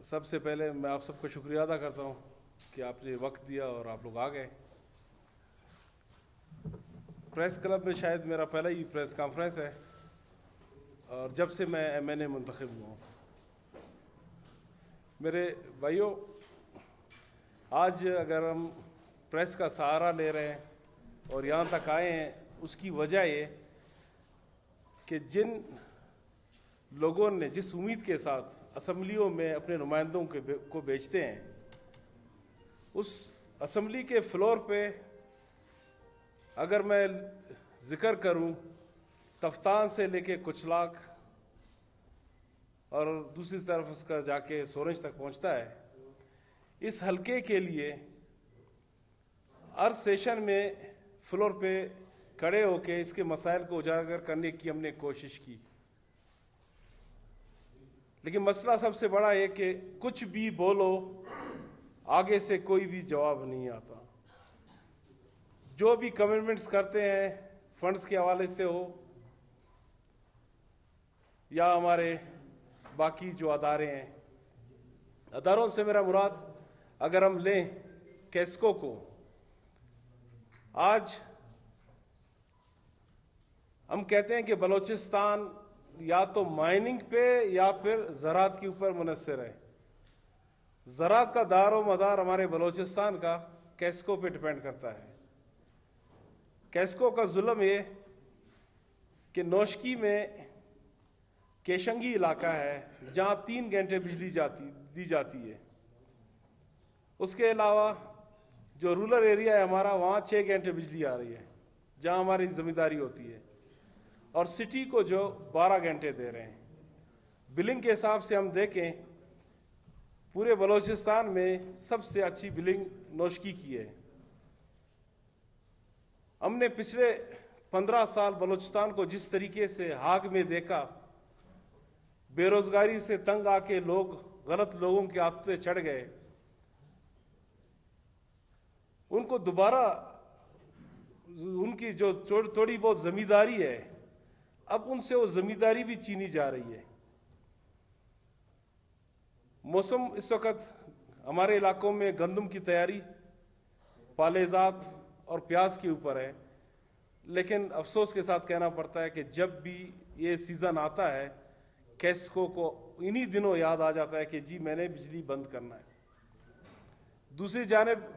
सबसे पहले मैं आप सबका शुक्रिया अदा करता हूँ कि आपने वक्त दिया और आप लोग आ गए। प्रेस क्लब में शायद मेरा पहला ही प्रेस कॉन्फ्रेंस है और जब से मैं MNA मुंतखब हुआ हूँ। मेरे भाइयों, आज अगर हम प्रेस का सहारा ले रहे हैं और यहाँ तक आए हैं, उसकी वजह ये कि जिन लोगों ने जिस उम्मीद के साथ असम्बलियों में अपने नुमाइंदों को भेजते हैं, उस असम्बली के फ्लोर पे अगर मैं जिक्र करूं, तफ्तान से लेके कुचलाक और दूसरी तरफ उसका जाके सोरंज तक पहुंचता है। इस हलके के लिए हर सेशन में फ्लोर पे खड़े होके इसके मसाइल को उजागर करने की हमने कोशिश की, लेकिन मसला सबसे बड़ा है कि कुछ भी बोलो, आगे से कोई भी जवाब नहीं आता। जो भी कमिटमेंट्स करते हैं, फंड्स के हवाले से हो या हमारे बाकी जो अदारे हैं, अदारों से मेरा मुराद अगर हम लें कैस्को को, आज हम कहते हैं कि बलूचिस्तान या तो माइनिंग पे या फिर ज़राअत के ऊपर मुनहसर है। ज़राअत का दारो मदार हमारे बलूचिस्तान का कैस्को पे डिपेंड करता है। कैस्को का जुल्म ये कि नौशकी में केशंगी इलाका है जहाँ 3 घंटे बिजली दी जाती है। उसके अलावा जो रूरल एरिया है हमारा, वहाँ 6 घंटे बिजली आ रही है जहाँ हमारी ज़िम्मेदारी होती है, और सिटी को जो 12 घंटे दे रहे हैं। बिलिंग के हिसाब से हम देखें, पूरे बलूचिस्तान में सबसे अच्छी बिलिंग नौशकी की है। हमने पिछले 15 साल बलूचिस्तान को जिस तरीके से हाक में देखा, बेरोजगारी से तंग आके लोग गलत लोगों के आदतें चढ़ गए, उनको दोबारा उनकी जो थोड़ी बहुत जमींदारी है, अब उनसे वो जमींदारी भी छीनी जा रही है। मौसम इस वक्त हमारे इलाकों में गंदम की तैयारी, पालेजात और प्याज के ऊपर है, लेकिन अफसोस के साथ कहना पड़ता है कि जब भी ये सीज़न आता है, कैस्को को इन्हीं दिनों याद आ जाता है कि जी मैंने बिजली बंद करना है। दूसरी जानिब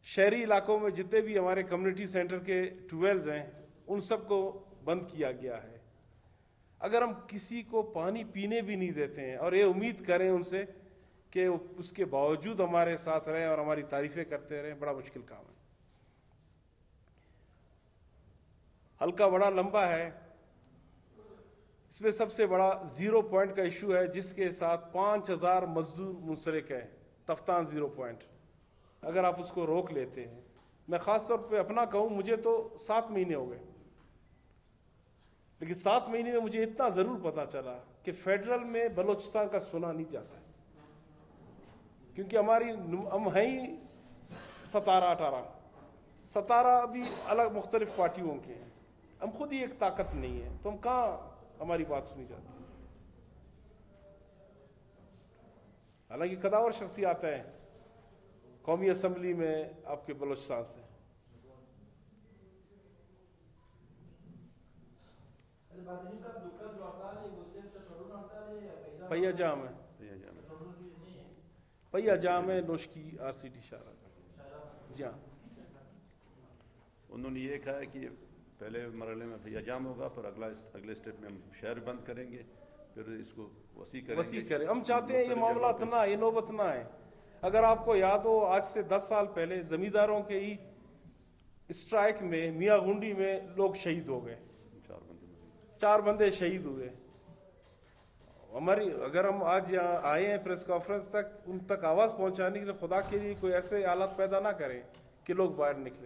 शहरी इलाकों में जितने भी हमारे कम्युनिटी सेंटर के ट्यूबवेल्स हैं, उन सबको बंद किया गया है। अगर हम किसी को पानी पीने भी नहीं देते हैं और ये उम्मीद करें उनसे कि उसके बावजूद हमारे साथ रहें और हमारी तारीफें करते रहें, बड़ा मुश्किल काम है। हल्का बड़ा लंबा है, इसमें सबसे बड़ा 0 पॉइंट का इशू है जिसके साथ 5000 मजदूर मुंसलिक हैं। तफ्तान 0 पॉइंट अगर आप उसको रोक लेते हैं, मैं ख़ास तौर पे अपना कहूँ, मुझे तो 7 महीने हो गए, लेकिन 7 महीने में मुझे इतना ज़रूर पता चला कि फेडरल में बलूचिस्तान का सुना नहीं जाता है, क्योंकि हम हैं ही 17 अभी अलग मुख्तलिफ पार्टियों के हैं, हम खुद ही एक ताकत नहीं है, तो हम कहाँ हमारी बात सुनी जाती है। हालांकि कदावर शख्सियत है कौमी असम्बली में आपके बलूचिस्तान से। पहिया जाम है नौशकी RCT शारा का। जी हाँ, उन्होंने ये कहा है कि पहले मरहले में पहिया जाम होगा, फिर अगले स्टेप में हम शहर बंद करेंगे, फिर इसको वसी करें। हम चाहते हैं ये मामला इतना, ये नौबत ना है। अगर आपको याद हो, आज से 10 साल पहले जमींदारों के ही स्ट्राइक में मियाँ गुंडी में लोग शहीद हो गए, 4 बंदे शहीद हुए। अगर हम आज यहाँ आए हैं प्रेस कॉन्फ्रेंस तक, उन तक आवाज़ पहुँचाने के लिए खुदा के लिए कोई ऐसे हालात पैदा ना करें कि लोग बाहर निकलें।